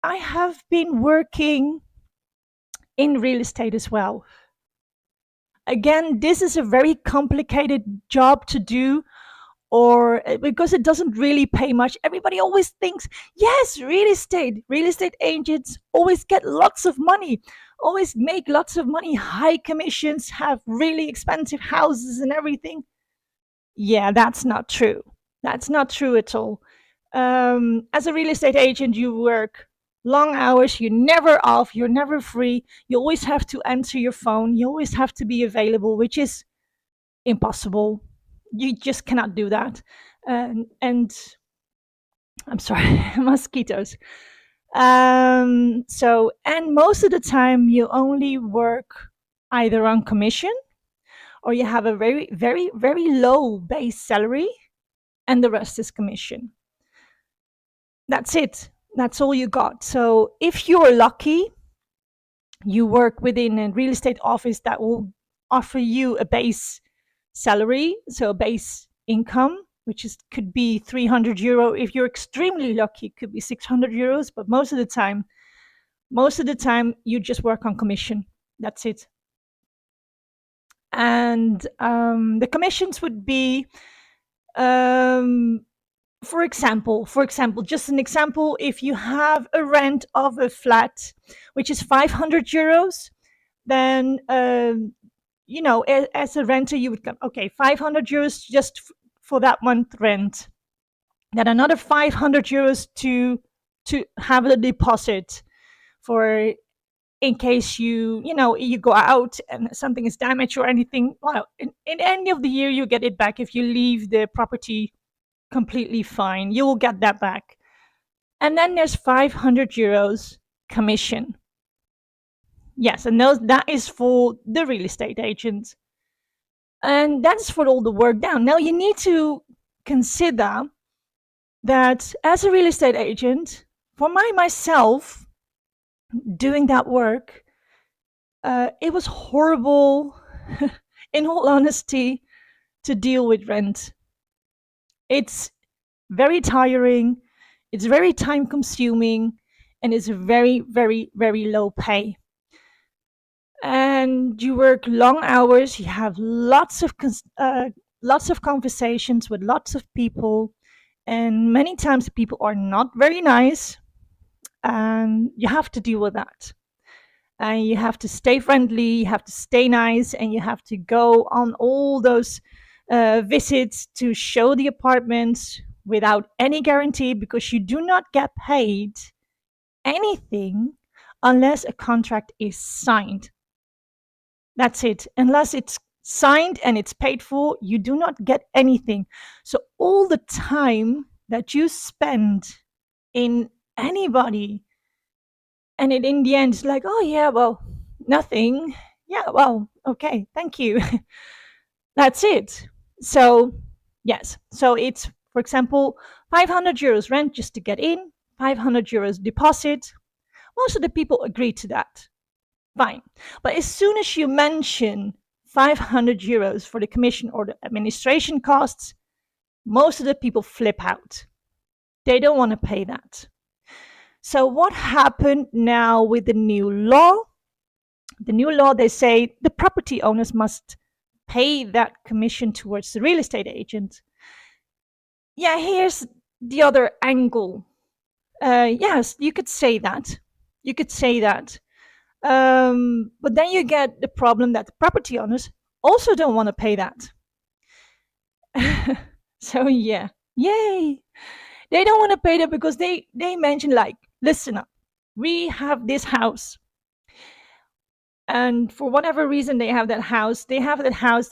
I have been working in real estate as well. Again, this is a very complicated job to do, or because it doesn't really pay much. Everybody always thinks, yes, real estate agents always get lots of money, always make lots of money, high commissions, have really expensive houses and everything. Yeah, that's not true. That's not true at all. As a real estate agent, you work long hours, you're never off, you're never free, you always have to answer your phone, you always have to be available, which is impossible. You just cannot do that. And I'm sorry, mosquitoes. And most of the time, you only work either on commission or you have a very, very, very low base salary and the rest is commission. That's it. That's all you got. So if you're lucky, you work within a real estate office that will offer you a base salary, so a base income, which is could be 300 euro. If you're extremely lucky, it could be 600 euros. But most of the time, you just work on commission. That's it. And the commissions would be, um, for example, just an example, if you have a rent of a flat, which is 500 euros, then as a renter, you would come, okay, 500 euros just for that month rent. Then another 500 euros to have a deposit for in case you go out and something is damaged or anything. Well, in any of the year, you get it back if you leave the property completely fine. You will get that back. And then there's 500 euros commission. Yes, and that is for the real estate agent. And that's for all the work down. Now you need to consider that as a real estate agent, for myself doing that work, it was horrible, in all honesty, to deal with rent. It's very tiring, it's very time consuming, and it's very, very, very low pay. And you work long hours, you have lots of conversations with lots of people, and many times people are not very nice, and you have to deal with that. And you have to stay friendly, you have to stay nice, and you have to go on all those visits to show the apartments without any guarantee, because you do not get paid anything unless a contract is signed. That's it. Unless it's signed and it's paid for, you do not get anything. So all the time that you spend in anybody, and in the end, it's like, oh yeah, well, nothing. Yeah, well, okay, thank you. That's it. So yes, so it's, for example, 500 euros rent just to get in, 500 euros deposit. Most of the people agree to that. Fine. But as soon as you mention 500 euros for the commission or the administration costs, most of the people flip out. They don't want to pay that. So what happened now with the new law? The new law, they say the property owners must pay that commission towards the real estate agent. Yeah, here's the other angle. Yes, you could say that. You could say that. But then you get the problem that the property owners also don't want to pay that. So yeah, yay! They don't want to pay that because they mention, like, listen up, we have this house, and for whatever reason they have that house. They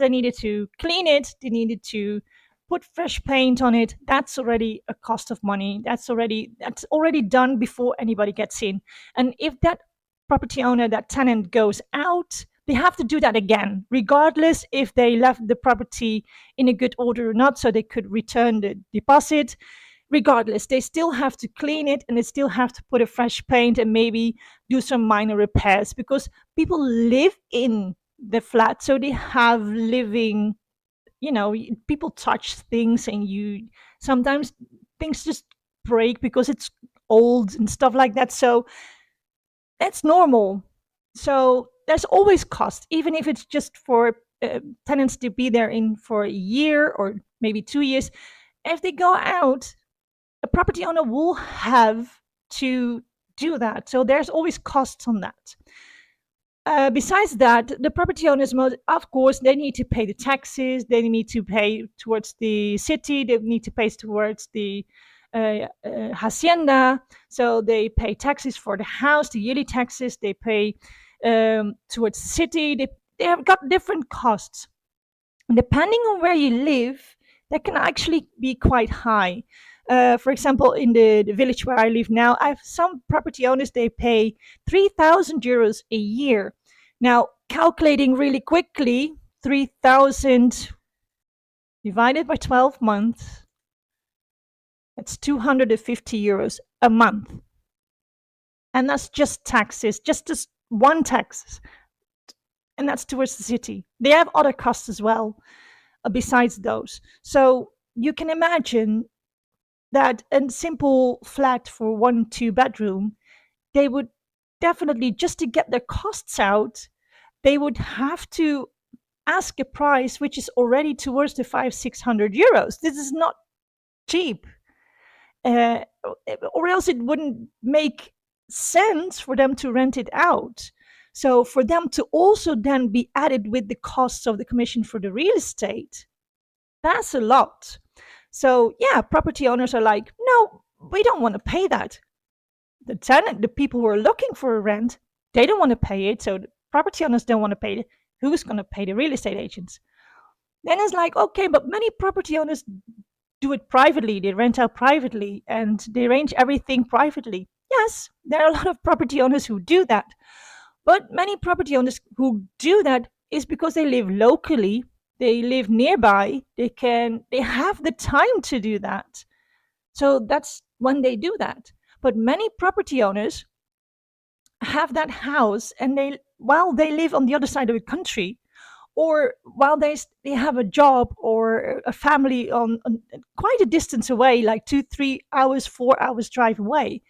needed to clean it. They needed to put fresh paint on it. That's already a cost of money. That's already done before anybody gets in. And if that property owner, that tenant, goes out, they have to do that again, regardless if they left the property in a good order or not, so they could return the deposit. Regardless, they still have to clean it, and they still have to put a fresh paint and maybe do some minor repairs, because people live in the flat, so they have living, people touch things, and you sometimes things just break because it's old and stuff like that. So that's normal. So there's always cost, even if it's just for tenants to be there in for a year or maybe 2 years. If they go out, a property owner will have to do that. So there's always costs on that. Besides that, the property owners, of course, they need to pay the taxes. They need to pay towards the city. They need to pay towards the hacienda. So they pay taxes for the house, the yearly taxes. They pay towards the city. They have got different costs. And depending on where you live, that can actually be quite high. For example, in the village where I live now, I have some property owners, they pay 3,000 euros a year. Now, calculating really quickly, 3,000 divided by 12 months, that's 250 euros a month. And that's just taxes, just one tax. And that's towards the city. They have other costs as well, besides those. So you can imagine that a simple flat for 1 2 bedroom, they would definitely, just to get their costs out, they would have to ask a price which is already towards the 500 600 euros. This is not cheap, uh, or else it wouldn't make sense for them to rent it out. So for them to also then be added with the costs of the commission for the real estate, that's a lot. So yeah, property owners are like, no, we don't want to pay that. The tenant, the people who are looking for a rent, they don't want to pay it. So the property owners don't want to pay it. Who's going to pay? The real estate agents. Then it's like, okay, but many property owners do it privately. They rent out privately and they arrange everything privately. Yes, there are a lot of property owners who do that. But many property owners who do that is because they live locally, they live nearby, they have the time to do that. So that's when they do that. But many property owners have that house, and while they live on the other side of the country, or while they have a job or a family on quite a distance away, like 2 3 hours 4 hours drive away.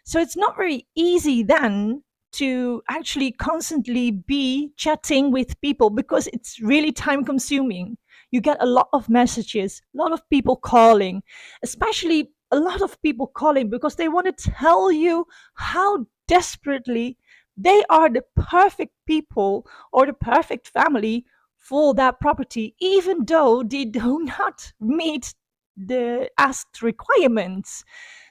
So it's not very easy then to actually constantly be chatting with people, because it's really time consuming. You get a lot of messages, a lot of people calling, especially a lot of people calling because they want to tell you how desperately they are the perfect people or the perfect family for that property, even though they do not meet the asked requirements.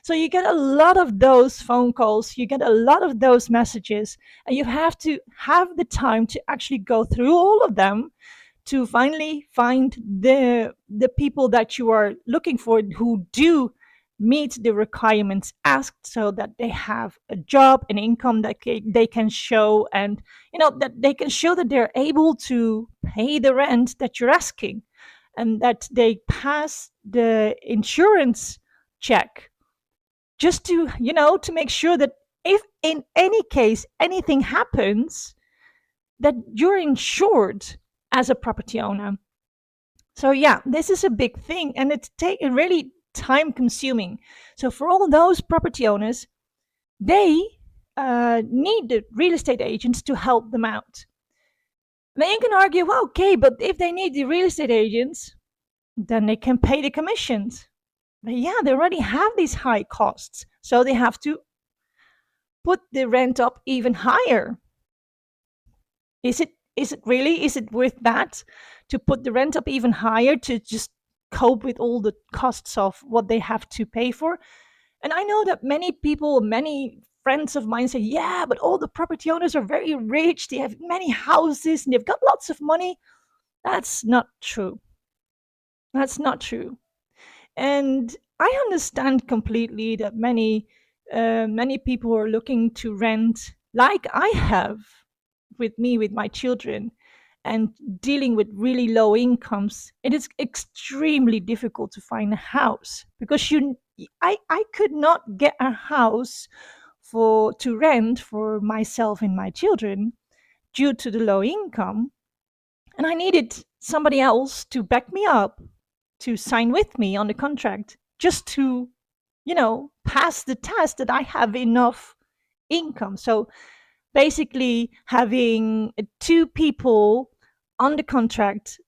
So you get a lot of those phone calls, you get a lot of those messages, and you have to have the time to actually go through all of them to finally find the people that you are looking for who do meet the requirements asked, so that they have a job, an income that they can show, and that they can show that they're able to pay the rent that you're asking, and that they pass the insurance check, just to make sure that if in any case anything happens, that you're insured as a property owner. So yeah, this is a big thing, and it's really time consuming. So for all those property owners, they need the real estate agents to help them out. Then you can argue, well, okay, but if they need the real estate agents, then they can pay the commissions. But yeah, they already have these high costs, so they have to put the rent up even higher. Is it worth that, to put the rent up even higher to just cope with all the costs of what they have to pay for? And I know that many friends of mine say, yeah, but all the property owners are very rich, they have many houses and they've got lots of money. That's not true. That's not true. And I understand completely that many people are looking to rent, like I have with my children, and dealing with really low incomes. It is extremely difficult to find a house, because I could not get a house to rent for myself and my children due to the low income, and I needed somebody else to back me up, to sign with me on the contract, just to pass the test, that I have enough income. So basically, having two people on the contract,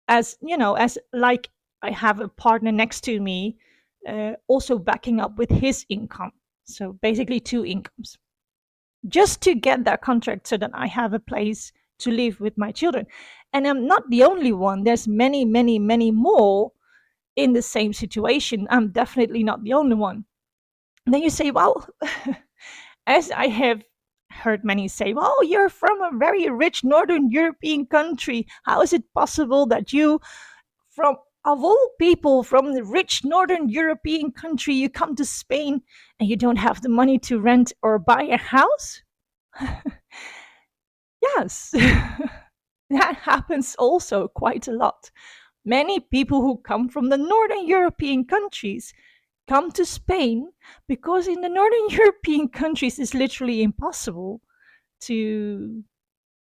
as like I have a partner next to me, also backing up with his income. So basically, two incomes, just to get that contract so that I have a place to live with my children. And I'm not the only one. There's many, many, many more in the same situation. I'm definitely not the only one. And then you say, well, as I have heard many say, well, you're from a very rich Northern European country. How is it possible that you, from of all people, from the rich Northern European country, you come to Spain and you don't have the money to rent or buy a house? Yes, that happens also quite a lot. Many people who come from the Northern European countries come to Spain because in the Northern European countries it's literally impossible to,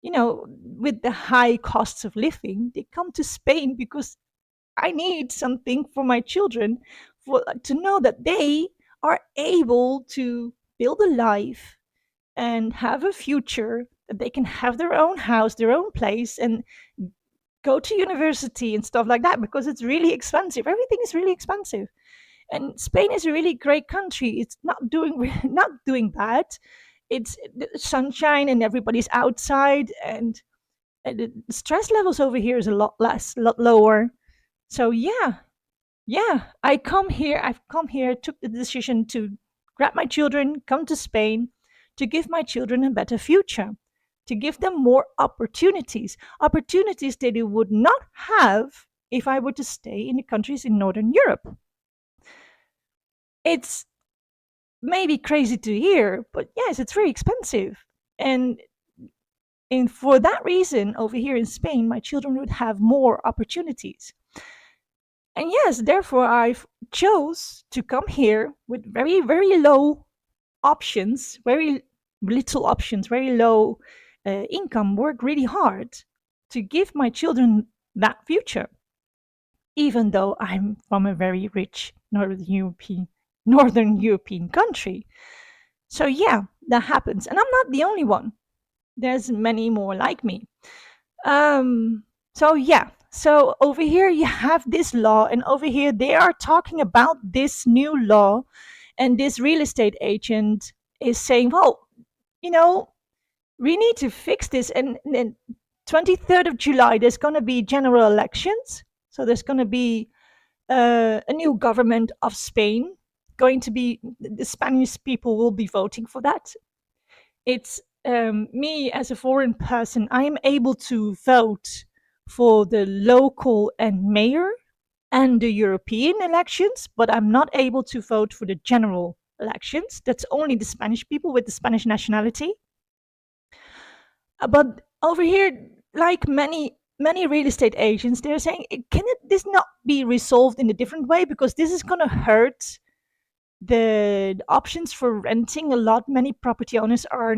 with the high costs of living. They come to Spain because I need something for my children, for to know that they are able to build a life and have a future, that they can have their own house, their own place, and go to university and stuff like that, because it's really expensive. Everything is really expensive. And Spain is a really great country. It's not doing not doing bad. It's sunshine and everybody's outside, and the stress levels over here is a lot less, a lot lower. So yeah, I've come here, took the decision to grab my children, come to Spain, to give my children a better future, to give them more opportunities, opportunities that they would not have if I were to stay in the countries in Northern Europe. It's maybe crazy to hear, but yes, it's very expensive. And for that reason, over here in Spain, my children would have more opportunities. And yes, therefore I've chose to come here with very, very low options, very little options, very low income, work really hard to give my children that future, even though I'm from a very rich Northern European country. So yeah, that happens. And I'm not the only one. There's many more like me. So yeah, so over here you have this law, and over here they are talking about this new law, and this real estate agent is saying, well, you know, we need to fix this. And then 23rd of July, there's going to be general elections. So there's going to be a new government of Spain. Going to be, the Spanish people will be voting for that. It's me as a foreign person, I am able to vote for the local and mayor and the European elections, but I'm not able to vote for the general elections. That's only the Spanish people with the Spanish nationality. But over here, like many real estate agents, they're saying, can this not be resolved in a different way? Because this is going to hurt the options for renting a lot. Many property owners are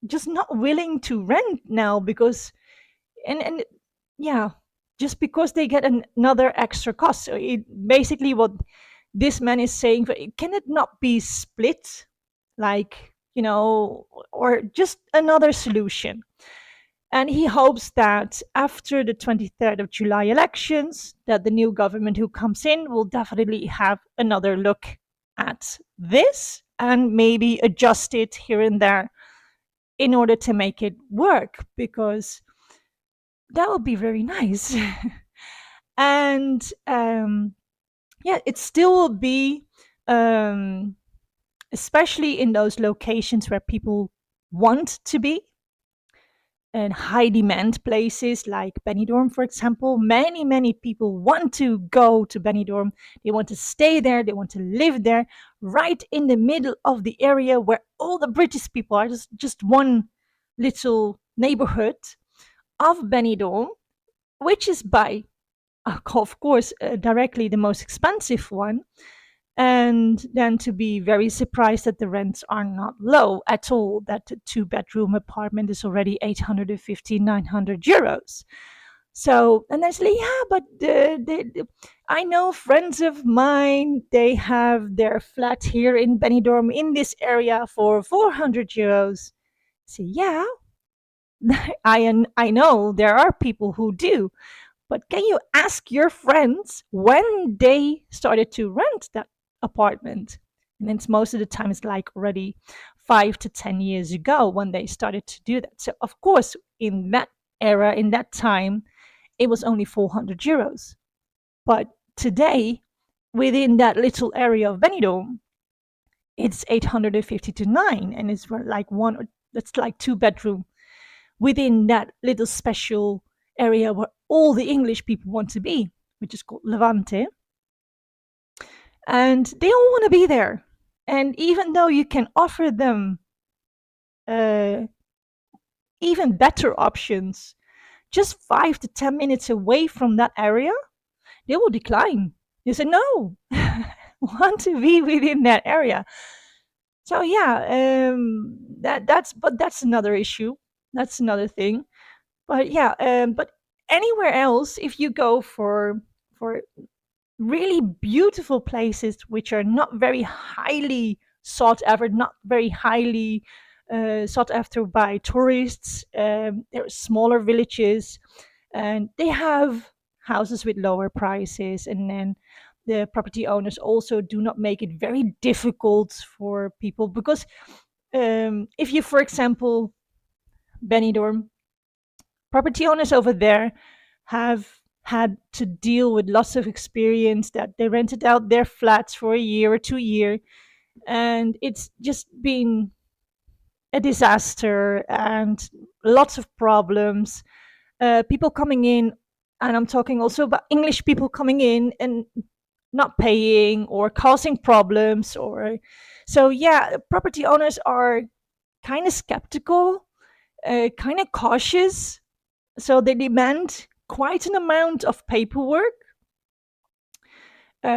just not willing to rent now because, and yeah, just because they get another extra cost. So basically what this man is saying, can it not be split, like, or just another solution? And he hopes that after the 23rd of July elections, that the new government who comes in will definitely have another look at this and maybe adjust it here and there in order to make it work, because that would be very nice. And yeah, it still will be, especially in those locations where people want to be, and high demand places like Benidorm, for example. Many people want to go to Benidorm. They want to stay there. They want to live there, right in the middle of the area where all the British people are. Just one little neighborhood of Benidorm, which is by, of course, directly the most expensive one. And then to be very surprised that the rents are not low at all, that a two-bedroom apartment is already 850, 900 euros. So, and I say, yeah, but I know friends of mine, they have their flat here in Benidorm in this area for 400 euros. So, yeah, I know there are people who do, but can you ask your friends when they started to rent that apartment? And it's most of the time it's like already 5 to 10 years ago when they started to do that. So of course, in that era, in that time, it was only 400 euros. But today, within that little area of Benidorm, it's 850 to nine, and it's like that's like two-bedroom within that little special area where all the English people want to be, which is called Levante. And they all want to be there. And even though you can offer them uh, even better options, just 5 to 10 minutes away from that area, they will decline. They say, no, want to be within that area. So yeah, that's another issue. That's another thing. But yeah, but anywhere else, if you go for really beautiful places which are not very highly sought after, not very highly sought after by tourists, they're smaller villages, and they have houses with lower prices, and then the property owners also do not make it very difficult for people because if you, for example, Benidorm, property owners over there have had to deal with lots of experience that they rented out their flats for a year or 2 year, and it's just been a disaster and lots of problems. People coming in, and I'm talking also about English people coming in and not paying or causing problems, or so yeah, property owners are kind of skeptical, kind of cautious, so they demand quite an amount of paperwork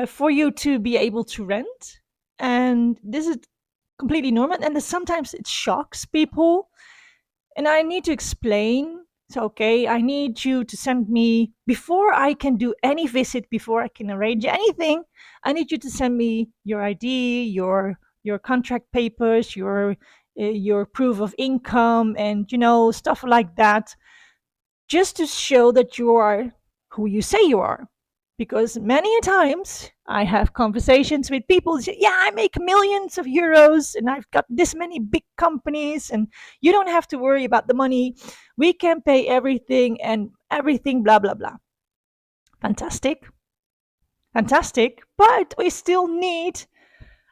for you to be able to rent. And this is completely normal. And sometimes it shocks people. And I need to explain. So, okay, I need you to send me, before I can do any visit, before I can arrange anything, I need you to send me your ID, your contract papers, your proof of income, and stuff like that, just to show that you are who you say you are. Because many a times I have conversations with people who say, yeah, I make millions of euros and I've got this many big companies, and you don't have to worry about the money. We can pay everything and everything, blah, blah, blah. Fantastic. Fantastic. But we still need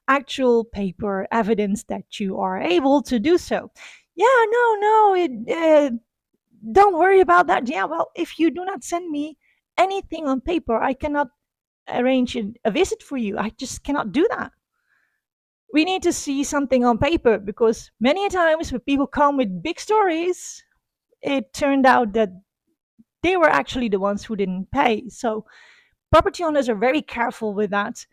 actual paper evidence that you are able to do so. Yeah, no, don't worry about that. Yeah, well, if you do not send me anything on paper, I cannot arrange a visit for you. I just cannot do that. We need to see something on paper, because many times when people come with big stories, it turned out that they were actually the ones who didn't pay. So property owners are very careful with that.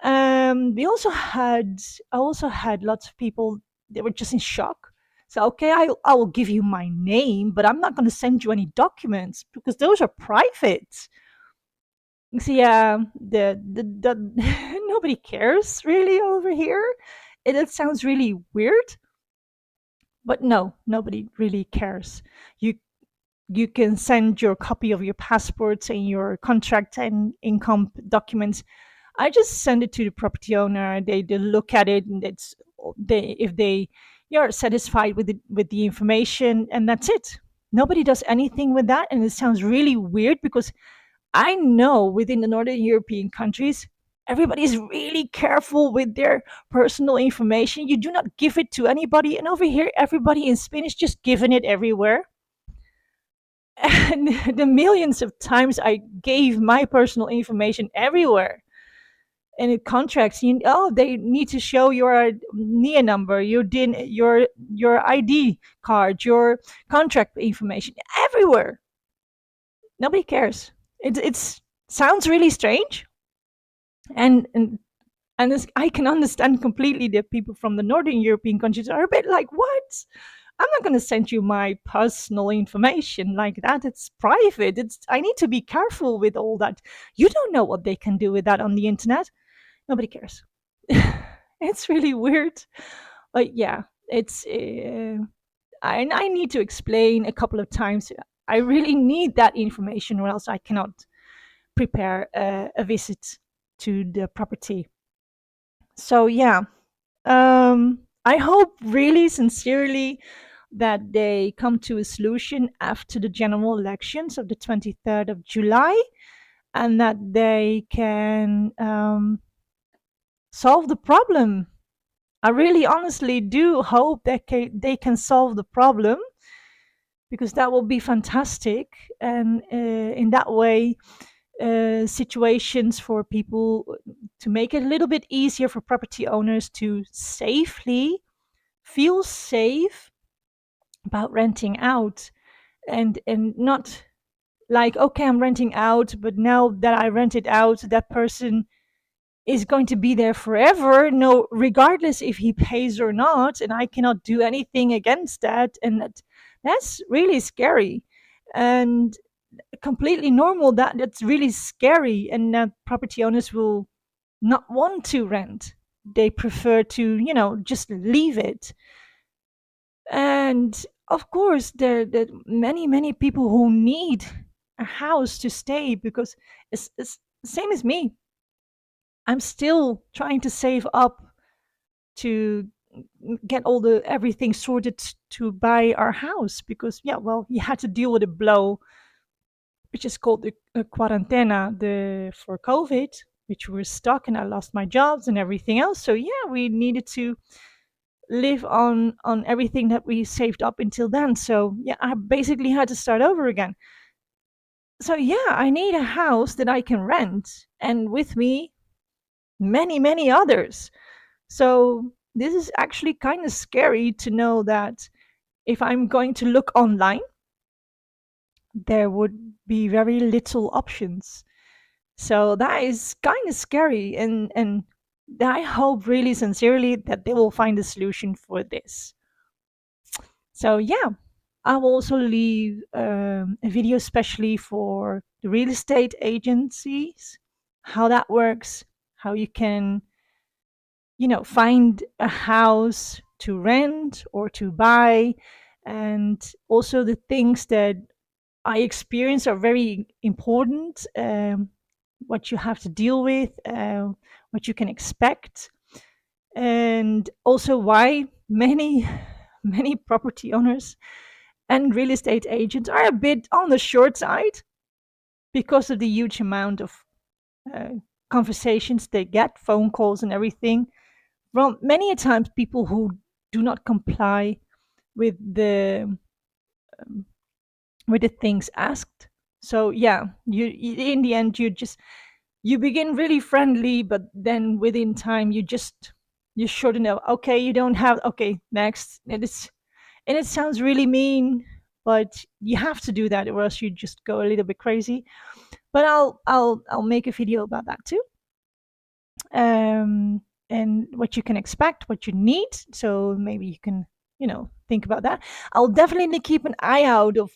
We also had I also had lots of people, they were just in shock. So okay, I will give you my name, but I'm not going to send you any documents because those are private. So yeah, the nobody cares really over here. It sounds really weird, but no, nobody really cares. You you can send your copy of your passports and your contract and income documents. I just send it to the property owner. They look at it, and they if they are satisfied with the information, and that's it. Nobody does anything with that, and it sounds really weird because I know within the Northern European countries, everybody is really careful with their personal information. You do not give it to anybody, and over here, everybody in Spain is just giving it everywhere. And the millions of times I gave my personal information everywhere, and it contracts, they need to show your NIA number, your ID card, your contract information everywhere. Nobody cares. It's sounds really strange, and I can understand completely that people from the Northern European countries are a bit like, what? I'm not going to send you my personal information like that. It's private. I need to be careful with all that. You don't know what they can do with that on the internet. Nobody cares. It's really weird. But yeah, I need to explain a couple of times. I really need that information, or else I cannot prepare a visit to the property. So yeah, I hope really sincerely that they come to a solution after the general elections of the 23rd of July, and that they can solve the problem. I really honestly do hope that they can solve the problem, because that will be fantastic. And in that way, situations for people, to make it a little bit easier for property owners to safely feel safe about renting out, and not like, okay, I'm renting out, but now that I rent it out, that person is going to be there forever, no, regardless if he pays or not, and I cannot do anything against that. And that's really scary, and completely normal. That's really scary, and that property owners will not want to rent. They prefer to, just leave it. And of course, there are many people who need a house to stay, because it's the same as me. I'm still trying to save up to get all the everything sorted to buy our house, because yeah, well, you had to deal with a blow, which is called the quarantena, the for COVID, which we were stuck, and I lost my jobs and everything else. So yeah, we needed to live on everything that we saved up until then. So yeah, I basically had to start over again. So yeah, I need a house that I can rent, and with me, many others. So this is actually kind of scary to know that if I'm going to look online, there would be very little options. So that is kind of scary, and I hope really sincerely that they will find a solution for this. So yeah, I will also leave a video especially for the real estate agencies, how that works, how you can, find a house to rent or to buy, and also the things that I experience are very important. What you have to deal with, what you can expect, and also why many many property owners and real estate agents are a bit on the short side, because of the huge amount of uh, conversations they get, phone calls and everything, from many a times people who do not comply with um, the things asked. So yeah, in the end, you begin really friendly, but then within time you shouldn't know. Okay, you don't have. Okay, next. And it sounds really mean, but you have to do that, or else you just go a little bit crazy. But I'll make a video about that too, and what you can expect, what you need. So maybe you can, think about that. I'll definitely keep an eye out of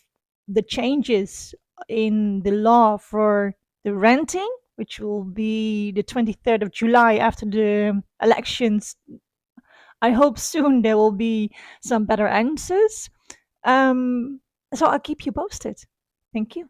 the changes in the law for the renting, which will be the 23rd of July after the elections. I hope soon there will be some better answers. So I'll keep you posted. Thank you.